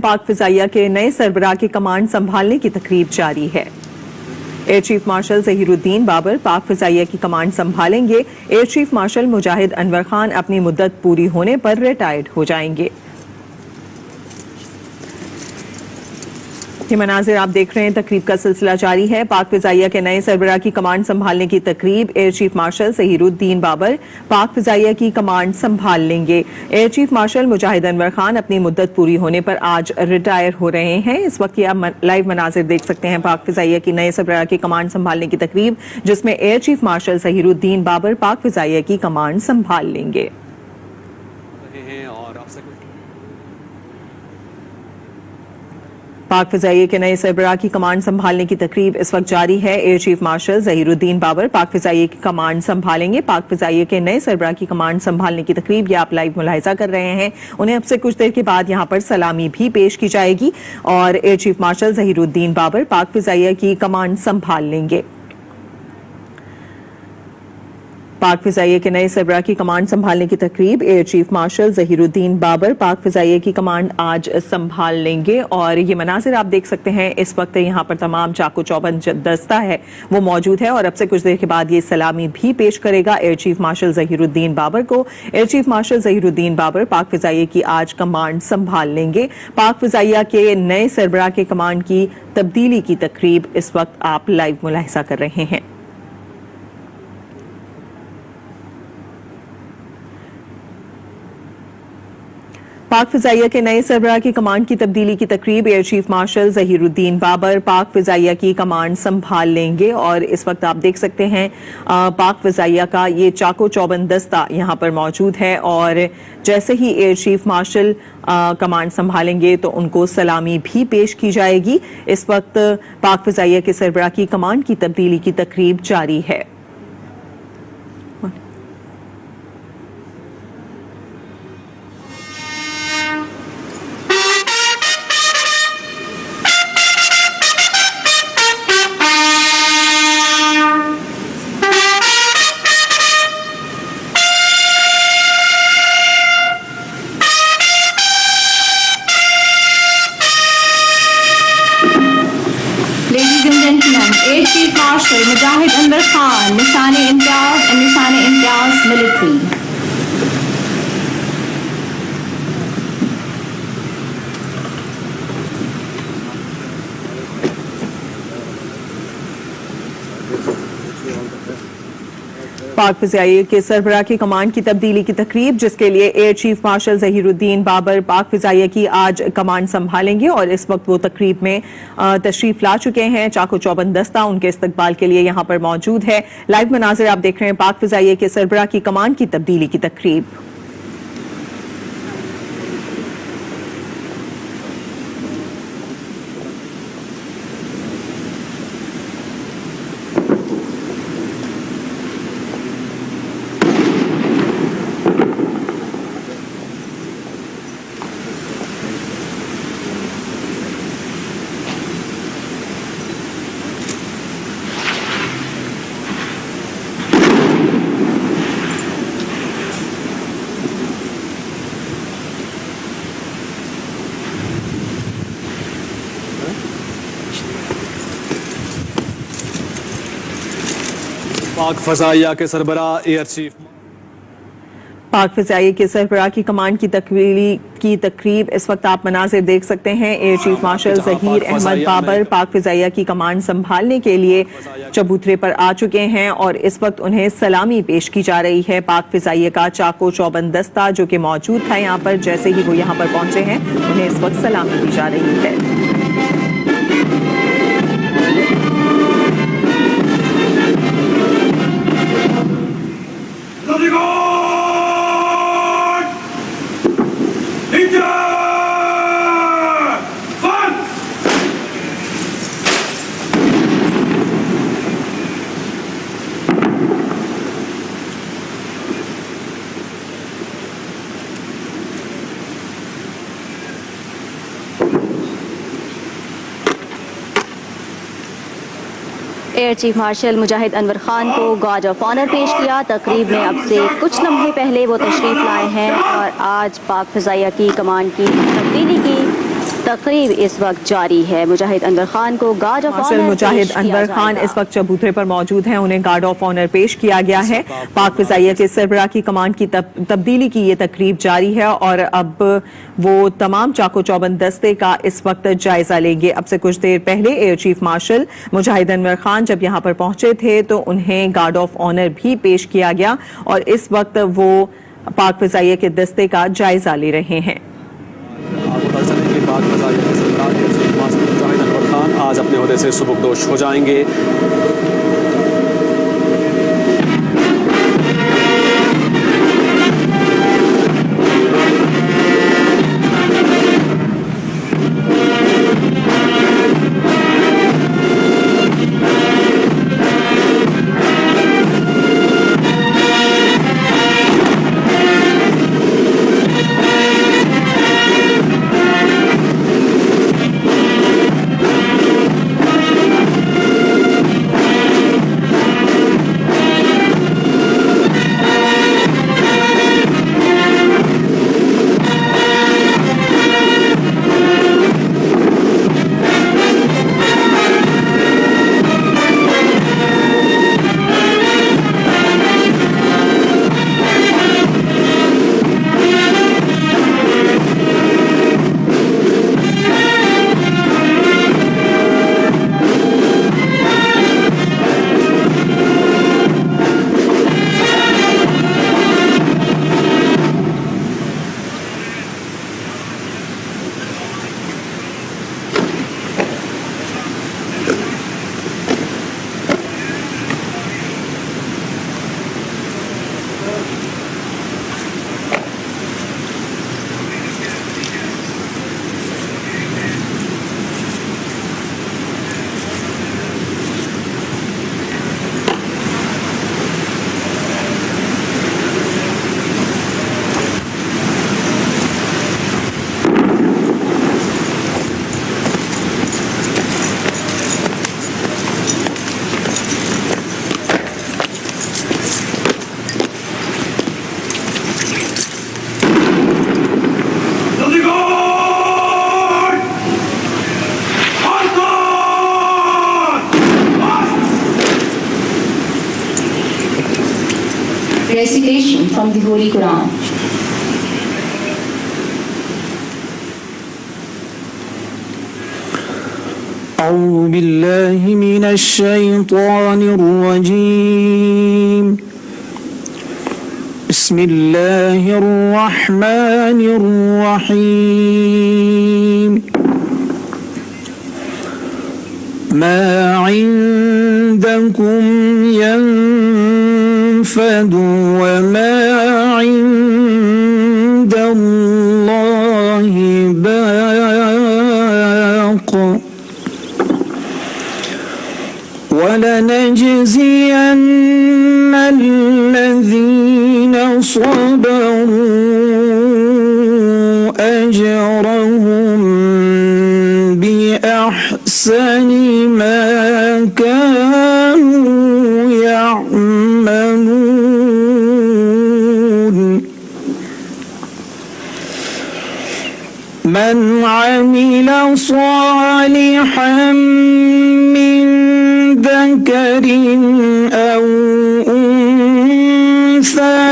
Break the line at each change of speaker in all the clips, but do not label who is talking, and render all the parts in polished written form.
पाक फिजाइया के नए सरबराह की कमांड संभालने की तकरीब जारी है। Air chief marshal Zaheeruddin Babar Pak फिजाइया की कमांड संभालेंगे। Air chief marshal Mujahid Anwar Khan अपनी मुद्दत पूरी होने पर रिटायर्ड हो जाएंगे। ये मनाजिर आप देख रहे हैं, तकरीब का सिलसिला जारी है। पाक फिजाइया के नए सरबराह की कमांड संभालने की तकरीब। Air chief marshal Zaheeruddin Babar Pak फिजाइया की कमांड संभाल लेंगे। Air chief marshal Mujahid Anwar Khan अपनी मुद्दत पूरी होने पर आज रिटायर हो रहे हैं। इस वक्त आप लाइव मनाजिर देख सकते हैं पाक फिजाइया की नए सरबराह की कमांड संभालने की तकरीब, जिसमें air chief marshal Zaheeruddin Babar Pak फिजाइया की कमांड संभाल लेंगे। पाक फिजाइया के नए सरबराह की कमांड संभालने की तकरीब इस वक्त जारी है। Air chief marshal Zaheeruddin Babar Pak फिजाइया की कमांड संभालेंगे। पाक फिजाइया के नए सरबराह की कमांड संभालने की तकरीब ये आप लाइव मुलाहिजा कर रहे हैं। उन्हें अब से कुछ देर के बाद यहाँ पर सलामी भी पेश की जाएगी और air chief marshal Zaheeruddin Babar Pak फिजाइया की कमांड संभाल लेंगे। पाक फिजाइया के नए सरबराह की कमांड संभालने की तकरीब। Air chief marshal Zaheeruddin Babar Pak फिजाइया की कमांड आज संभाल लेंगे और ये मनाजिर आप देख सकते हैं। इस वक्त यहाँ पर तमाम चाको चौबंद दस्ता है वो मौजूद है और अब से कुछ देर के बाद ये सलामी भी पेश करेगा air chief marshal Zaheeruddin Babar को। Air chief marshal Zaheeruddin Babar Pak फिजाइया की आज कमांड संभाल लेंगे। पाक फिजाइया के नए सरबराह के कमांड की तब्दीली की तकरीब इस वक्त आप लाइव मुलाहिजा कर रहे हैं। पाक फिजाइया के नए सरबराह की कमांड की तब्दीली की तकरीब। Air chief marshal Zaheeruddin Babar Pak फिजाइया की कमांड संभाल लेंगे और इस वक्त आप देख सकते हैं पाक फिजाइया का ये चाको चौबंद दस्ता यहाँ पर मौजूद है और जैसे ही एयर चीफ मार्शल कमांड संभालेंगे तो उनको सलामी भी पेश की जाएगी। इस वक्त पाक फिजाइया के सरबराह की कमांड की तब्दीली की तकरीब जारी है।
Air Chief Marshal Mujahid Anwar Khan, Nishan-e-Imtiaz and Nishan-e-Imtiaz Military.
पाक फिजाइया के सरबराह की कमांड की तब्दीली की तकरीब, जिसके लिए air chief marshal Zaheeruddin Babar Pak फिजाइया की आज कमांड संभालेंगे और इस वक्त वो तकरीब में तशरीफ ला चुके हैं। चाको चौबंद दस्ता उनके इस्तकबाल के लिए यहाँ पर मौजूद है। लाइव मनाजिर आप देख रहे हैं पाक फिजाइया के सरबराह की कमांड की तब्दीली की तकरीब।
पाक फिजाइया के सरबराह एयर चीफ
पाक फिजाइया के सरबराह की कमांड की तकमीली की तकरीब इस वक्त आप मनाजिर देख सकते हैं। Air chief marshal Zaheer Ahmad Babar Pak फिजाइया की कमांड संभालने के लिए चबूतरे पर आ चुके हैं और इस वक्त उन्हें सलामी पेश की जा रही है। पाक फिजाइया का चाको चौबंद दस्ता जो कि मौजूद था यहाँ पर, जैसे ही वो यहाँ पर पहुंचे हैं उन्हें इस वक्त सलामी दी जा रही है।
Air chief marshal Mujahid Anwar Khan को गार्ड ऑफ ऑनर पेश किया। तकरीब में अब से कुछ लम्हे पहले वो तशरीफ़ लाए हैं और आज पाक फिजाइया की कमांड की तब्दीली की तकरीब इस वक्त जारी है। मुजाहिद अनवर खान को गार्ड ऑफ
मार्शल
ऑनर
मुजाहिद अनवर खान इस वक्त चबूतरे पर मौजूद हैं, उन्हें गार्ड ऑफ ऑनर पेश किया गया है। पाक फिजाइया के सरबराह की कमांड की तब्दीली की ये तकरीब जारी है और अब वो तमाम चाको चौबंद दस्ते का इस वक्त जायजा लेंगे। अब से कुछ देर पहले air chief marshal Mujahid Anwar Khan जब यहाँ पर पहुंचे थे तो उन्हें गार्ड ऑफ ऑनर भी पेश किया गया और इस वक्त वो पाक फिजाइया के दस्ते का जायजा ले रहे हैं।
आपको पता चले कि पाक फजाइया के सरबराह air chief marshal Mujahid Anwar Khan आज अपने ओहदे से सुबुकदोश हो जाएंगे।
Recitation from the Holy Quran.
أعوذ بالله من الشيطان الرجيم. بسم الله الرحمن الرحيم. ما عندكم ينفد وما عند الله باق ولنجزين الذين صبروا أجرهم بأحسن ما كانوا يعملون. من عمل صالحا من ذكر أو أنثى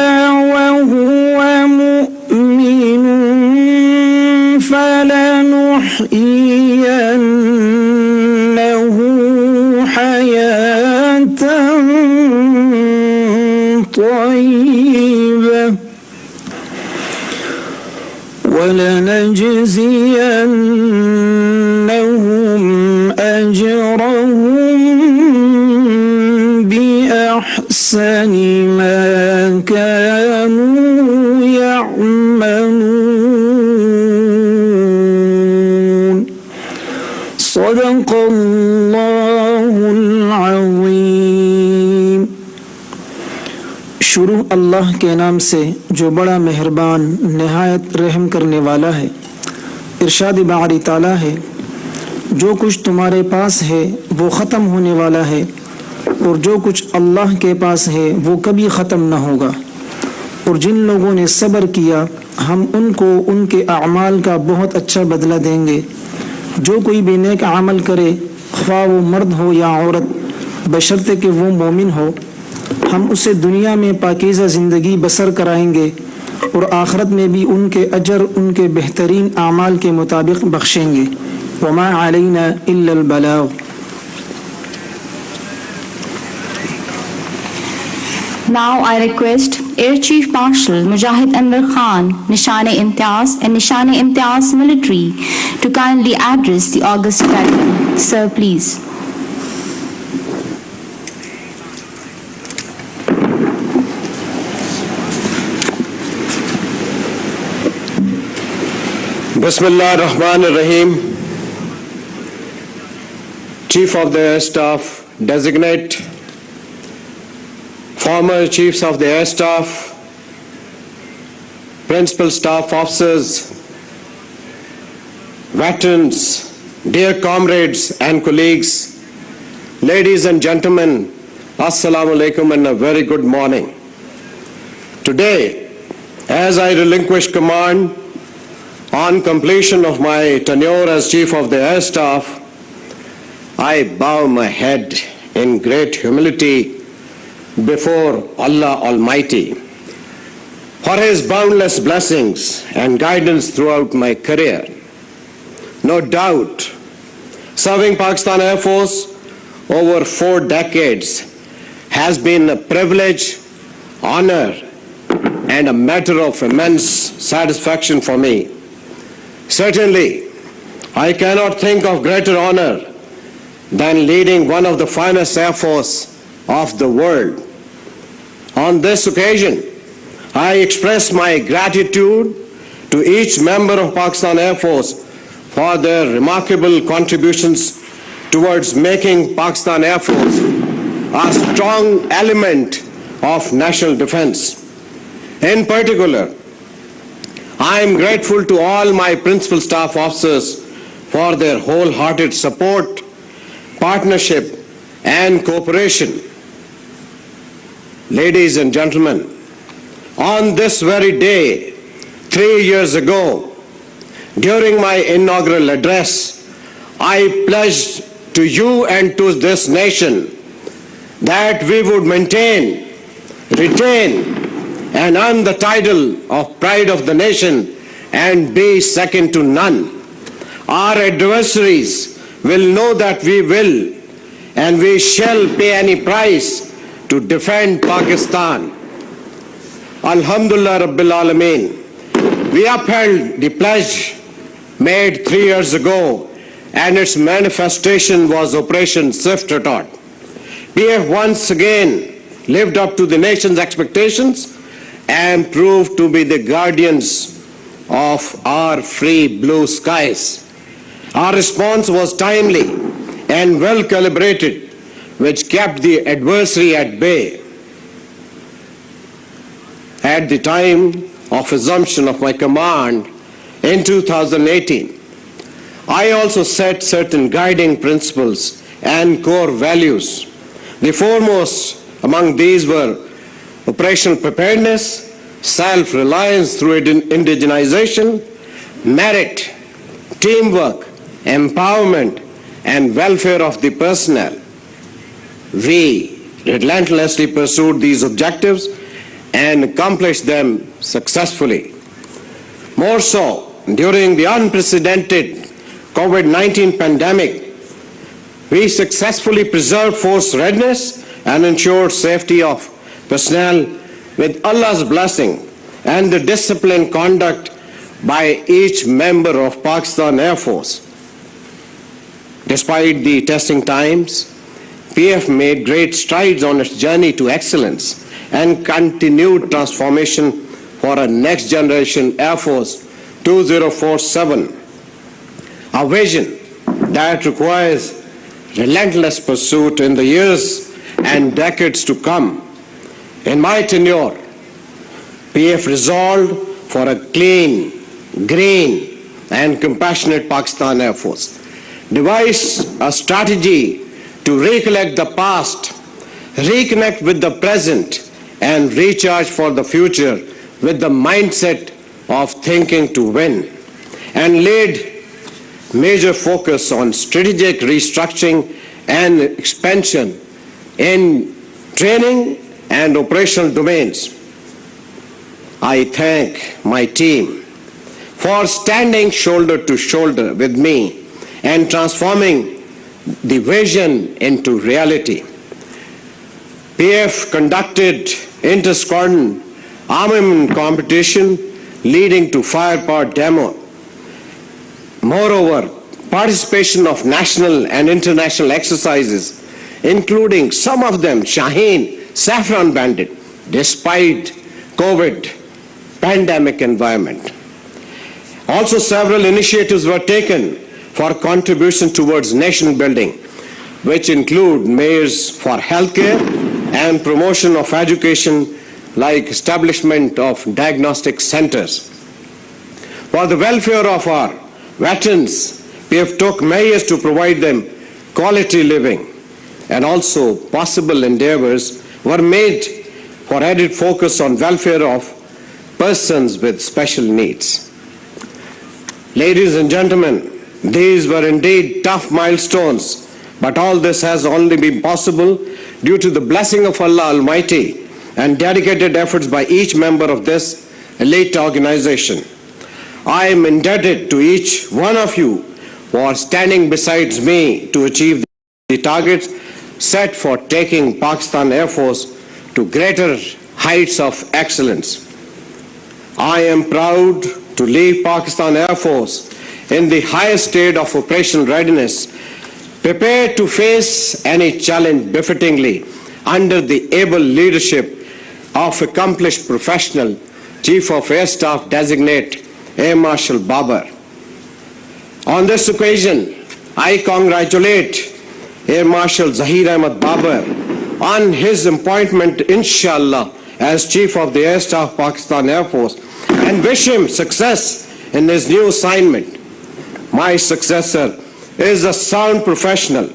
وهو مؤمن فلنحيينه حياة طيبة ولنجزينهم أجرهم بأحسن ما كانوا يعملون. صدق الله العظيम. शुरू अल्लाह के नाम से जो बड़ा मेहरबान निहायत रहम करने वाला है। इरशाद बारी ताला है, जो कुछ तुम्हारे पास है वो ख़त्म होने वाला है और जो कुछ अल्लाह के पास है वो कभी ख़त्म न होगा। और जिन लोगों ने सब्र किया हम उनको उनके अमाल का बहुत अच्छा बदला देंगे जो कोई भी नेक अमल करे, ख्वाह वो मर्द हो या औरत, बशर्ते कि वो मोमिन हो, हम उसे दुनिया में पाकीज़ा ज़िंदगी बसर कराएंगे और आखिरत में भी उनके अजर उनके बेहतरीन आमाल के मुताबिक बख्शेंगे। वमा अलैना इल्लल बलाग।
Now I request Air Chief Marshal Mujahid Anwar Khan, Nishan-e-Imtiaz and Nishan-e-Imtiaz Military to kindly address the august gathering. Sir, please.
Bismillah ar-Rahman ar-Rahim. Chief of the Air Staff designate, former Chiefs of the Air Staff, Principal Staff Officers, veterans, dear comrades and colleagues, ladies and gentlemen, Assalamu alaikum and a very good morning. Today, as I relinquish command on completion of my tenure as Chief of the Air Staff, I bow my head in great humility before Allah Almighty for His boundless blessings and guidance throughout my career. No doubt, serving Pakistan Air Force over 4 decades has been a privilege, honor, and a matter of immense satisfaction for me. Certainly, I cannot think of greater honor than leading one of the finest Air Force of the world. On this occasion, I express my gratitude to each member of Pakistan Air Force for their remarkable contributions towards making Pakistan Air Force a strong element of national defense. In particular, I am grateful to all my principal staff officers for their wholehearted support, partnership, and cooperation. Ladies and gentlemen, on this very day, 3 years ago, during my inaugural address, I pledged to you and to this nation that we would maintain, retain, and earn the title of pride of the nation and be second to none. Our adversaries will know that we will and we shall pay any price to defend Pakistan. Alhamdulillah Rabbil Alameen. We upheld the pledge made 3 years ago, and its manifestation was Operation Swift Retort. PF once again lived up to the nation's expectations and proved to be the guardians of our free blue skies. Our response was timely and well calibrated, which kept the adversary at bay. At the time of assumption of my command in 2018, I also set certain guiding principles and core values. The foremost among these were operational preparedness, self-reliance through indigenization, merit, teamwork, empowerment, and welfare of the personnel. We relentlessly pursued these objectives and accomplished them successfully. More so, during the unprecedented COVID-19 pandemic, we successfully preserved force readiness and ensured safety of personnel with Allah's blessing and the disciplined conduct by each member of Pakistan Air Force. Despite the testing times, PF made great strides on its journey to excellence and continued transformation for a next generation Air Force 2047, a vision that requires relentless pursuit in the years and decades to come. In my tenure, PF resolved for a clean, green, and compassionate Pakistan Air Force, devised a strategy to recollect the past, reconnect with the present, and recharge for the future with the mindset of thinking to win, and laid major focus on strategic restructuring and expansion in training and operational domains. I thank my team for standing shoulder to shoulder with me and transforming the vision into reality. PF conducted inter-squadron armament competition leading to firepower demo. Moreover, participation of national and international exercises, including some of them Shaheen, Saffron Bandit, despite COVID pandemic environment. Also, several initiatives were taken for contribution towards nation building, which include measures for healthcare and promotion of education, like establishment of diagnostic centers. For the welfare of our veterans, we have took measures to provide them quality living, and also possible endeavors were made for added focus on welfare of persons with special needs. Ladies and gentlemen, these were indeed tough milestones, but all this has only been possible due to the blessing of Allah Almighty and dedicated efforts by each member of this elite organization. I am indebted to each one of you for standing beside me to achieve the targets set for taking Pakistan Air Force to greater heights of excellence. I am proud to lead Pakistan Air Force in the highest state of operational readiness, prepared to face any challenge befittingly under the able leadership of accomplished professional Chief of Air Staff Designate Air Marshal Babar. On this occasion, I congratulate Air Marshal Zahir Ahmad Babar on his appointment, inshallah, as Chief of the Air Staff Pakistan Air Force, and wish him success in his new assignment. My successor is a sound professional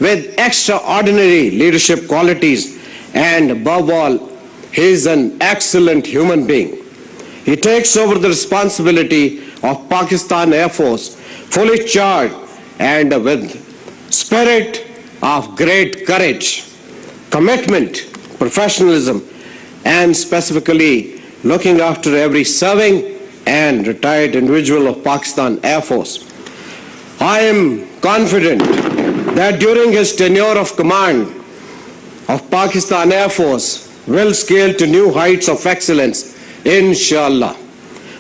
with extraordinary leadership qualities, and above all, he is an excellent human being. He takes over the responsibility of Pakistan Air Force fully charged and with spirit of great courage, commitment, professionalism, and specifically looking after every serving and retired individual of Pakistan Air Force. I am confident that during his tenure of command of Pakistan Air Force will scale to new heights of excellence, inshallah.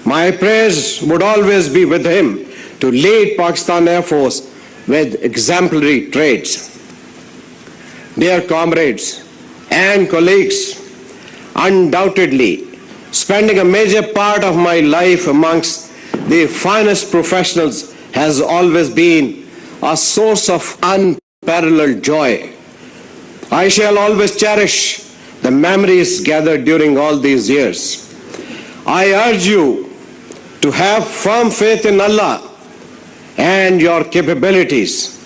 My praise would always be with him to lead Pakistan Air Force with exemplary traits. Dear comrades and colleagues, undoubtedly, spending a major part of my life amongst the finest professionals has always been a source of unparalleled joy. I shall always cherish the memories gathered during all these years. I urge you to have firm faith in Allah and your capabilities.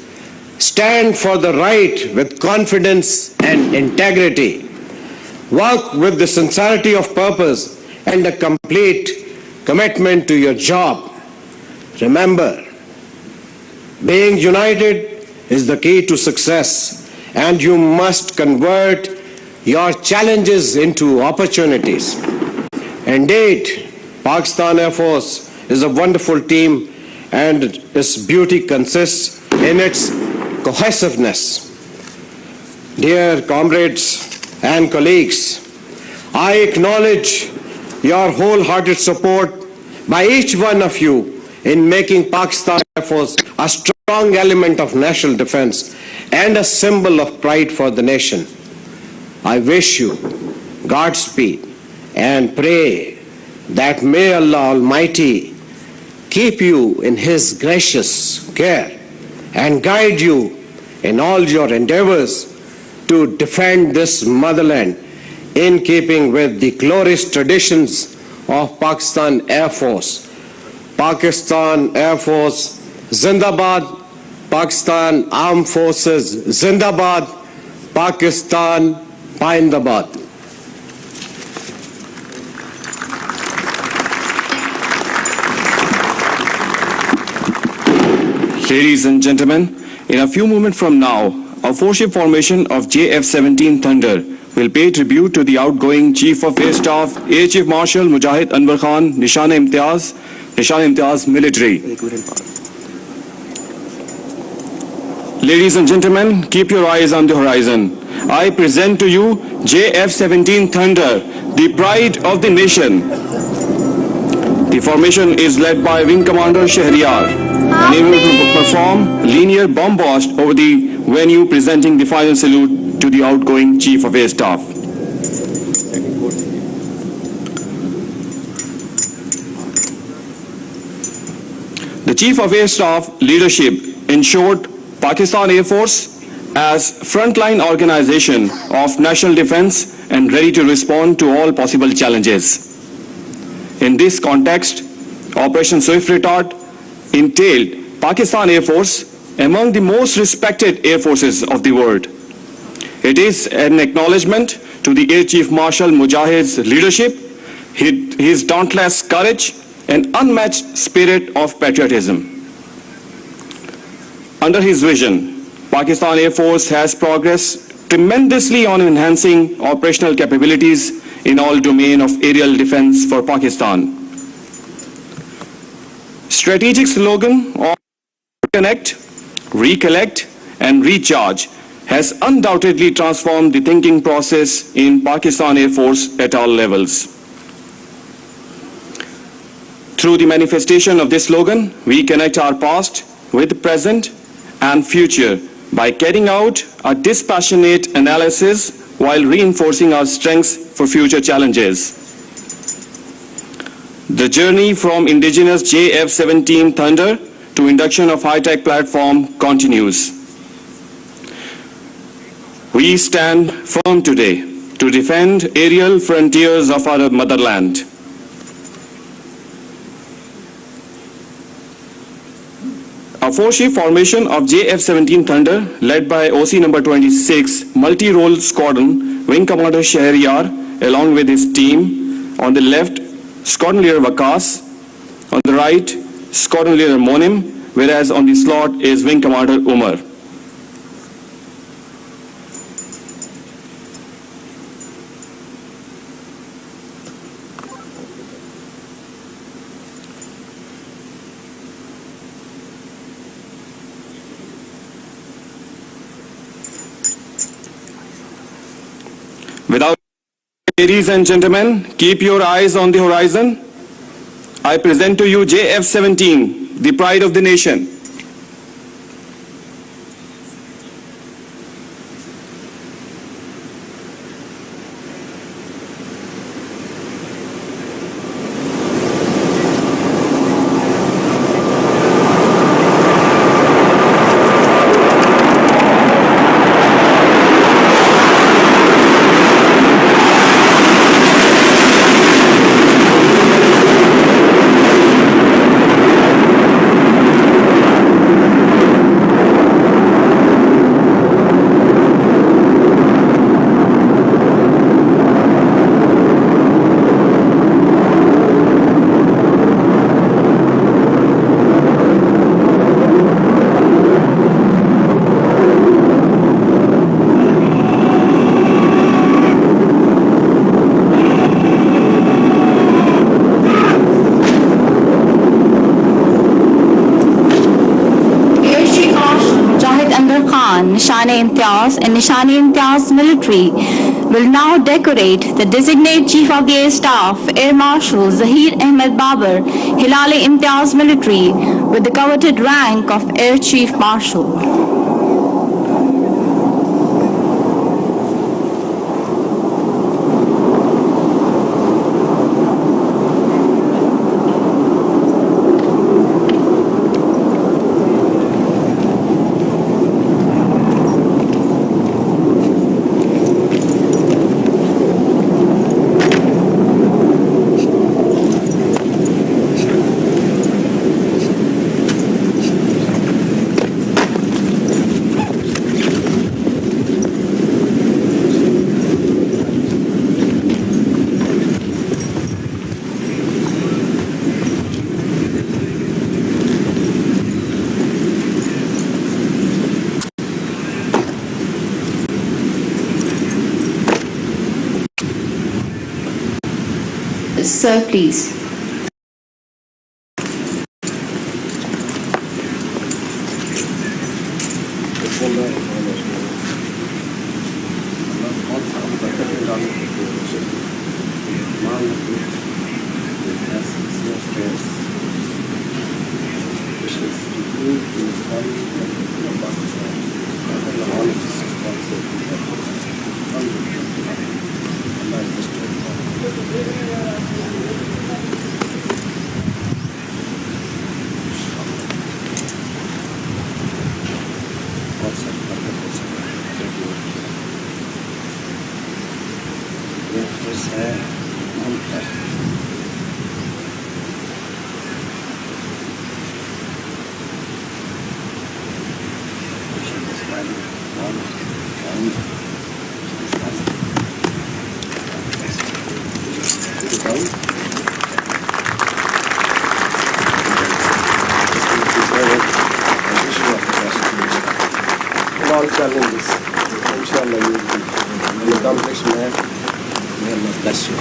Stand for the right with confidence and integrity. Work with the sincerity of purpose and a complete commitment to your job. Remember, being united is the key to success, and you must convert your challenges into opportunities. Indeed, Pakistan Air Force is a wonderful team, and its beauty consists in its cohesiveness. Dear comrades and colleagues, I acknowledge your wholehearted support by each one of you in making Pakistan Air Force a strong element of national defense and a symbol of pride for the nation. I wish you Godspeed and pray that may Allah Almighty keep you in His gracious care and guide you in all your endeavors to defend this motherland in keeping with the glorious traditions of Pakistan Air Force. Pakistan Air Force Zindabad, Pakistan Armed Forces Zindabad, Pakistan Pindabad.
Ladies and gentlemen, in a few moments from now, a four-ship formation of JF-17 Thunder will pay tribute to the outgoing Chief of Air Staff, Air Chief Marshal Mujahid Anwar Khan, Nishan-e-Imtiaz Military. Ladies and gentlemen, keep your eyes on the horizon. I present to you JF-17 Thunder, the pride of the nation. The formation is led by Wing Commander Shahryar, able to perform linear bomb blast over the venue, presenting the final salute to the outgoing Chief of Air Staff. The Chief of Air Staff leadership ensured Pakistan Air Force as frontline organization of national defense and ready to respond to all possible challenges. In this context, Operation Swift Retard entailed Pakistan Air Force among the most respected air forces of the world. It is an acknowledgement to the Air Chief Marshal Mujahid's leadership, his dauntless courage and unmatched spirit of patriotism. Under his vision, Pakistan Air Force has progressed tremendously on enhancing operational capabilities in all domain of aerial defense for Pakistan. Strategic slogan of connect, recollect and recharge has undoubtedly transformed the thinking process in Pakistan Air Force at all levels. Through the manifestation of this slogan, we connect our past with the present and future by carrying out a dispassionate analysis while reinforcing our strengths for future challenges. The journey from indigenous JF-17 Thunder to induction of high-tech platform continues. We stand firm today to defend aerial frontiers of our motherland. A four-ship formation of JF-17 Thunder, led by OC number 26, multi-role squadron, Wing Commander Shahryar, along with his team. On the left, Squadron Leader Waqas. On the right, Squadron Leader Monim, whereas on the slot is Wing Commander Umar. Ladies and gentlemen, keep your eyes on the horizon. I present to you JF-17, the pride of the nation.
Nishan-e-Imtiaz and Nishan-e-Imtiaz Military will now decorate the designated Chief of the Air Staff, Air Marshal Zahir Ahmed Babar, Hilal-e-Imtiaz Military, with the coveted rank of Air Chief Marshal. Sir, please.
All challenges. Inshallah, you will be an accomplished man. May Allah bless you.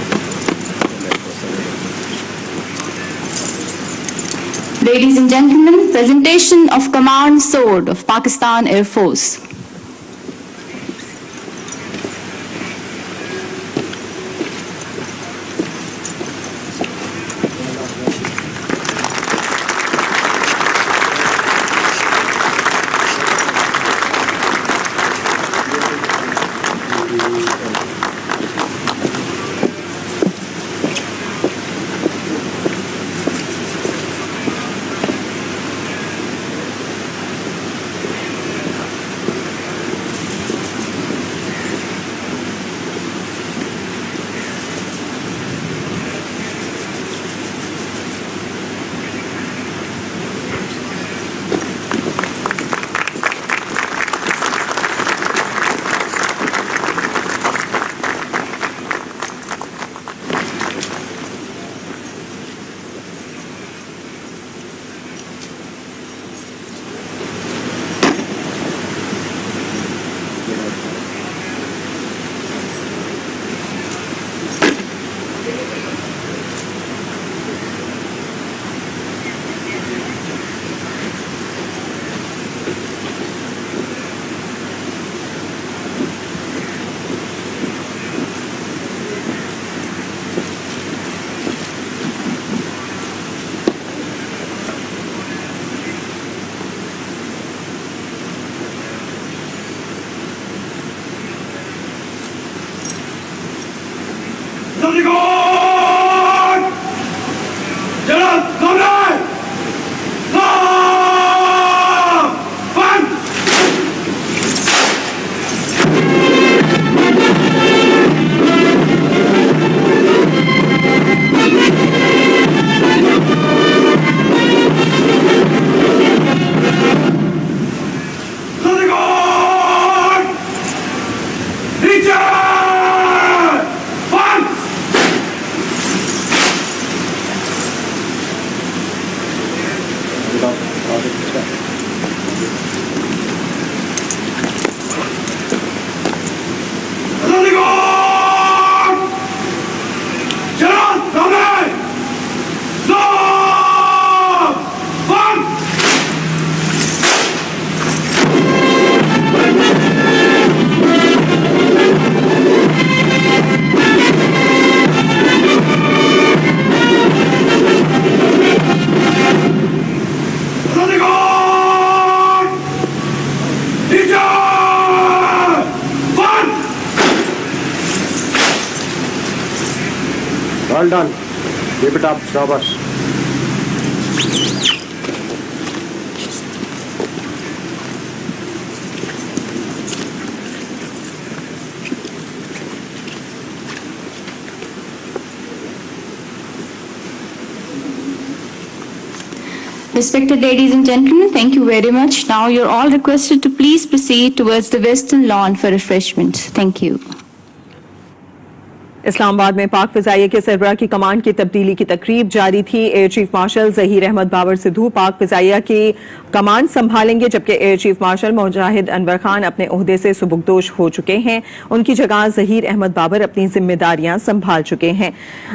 Ladies and gentlemen, presentation of Command Sword of Pakistan Air Force.
Well done. Keep it up, Shabash.
Respected ladies and gentlemen, thank you very much. Now you're all requested to please proceed towards the western lawn for refreshment. Thank you.
Islamabad में पाक फिजाइया के सरबराह की कमान की तब्दीली की तकरीब जारी थी। Air chief marshal Zaheer Ahmad Babar Sidhu Pak फिजाइया की कमान संभालेंगे, जबकि air chief marshal Mujahid Anwar Khan अपने ओहदे से सुबुकदोश हो चुके हैं। उनकी जगह जहीर अहमद बाबर अपनी जिम्मेदारियां संभाल चुके हैं।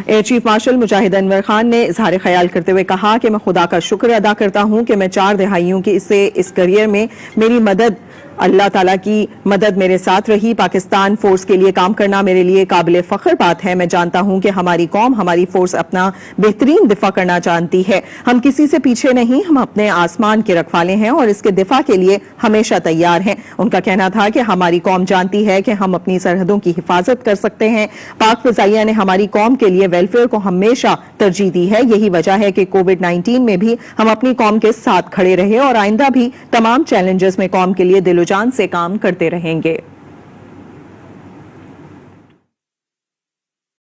Air chief marshal Mujahid Anwar Khan ने इजहार ख्याल करते हुए कहा कि मैं खुदा का शुक्र अदा करता हूं कि मैं 4 दहाइयों के इस करियर में मेरी मदद अल्लाह ताला की मदद मेरे साथ रही। पाकिस्तान फोर्स के लिए काम करना मेरे लिए काबिल फख्र बात है। मैं जानता हूं कि हमारी कौम, हमारी फोर्स अपना बेहतरीन दिफा करना जानती है। हम किसी से पीछे नहीं, हम अपने आसमान के रखवाले हैं और इसके दिफा के लिए हमेशा तैयार हैं। उनका कहना था कि हमारी कौम जानती है कि हम अपनी सरहदों की हिफाजत कर सकते हैं। पाक फिजाइया ने हमारी कौम के लिए वेलफेयर को हमेशा तरजीह दी है। यही वजह है कि कोविड-19 में भी हम अपनी कौम के साथ खड़े रहे और आइंदा भी तमाम चैलेंजेस में कौम के लिए दिलो जान से काम करते रहेंगे।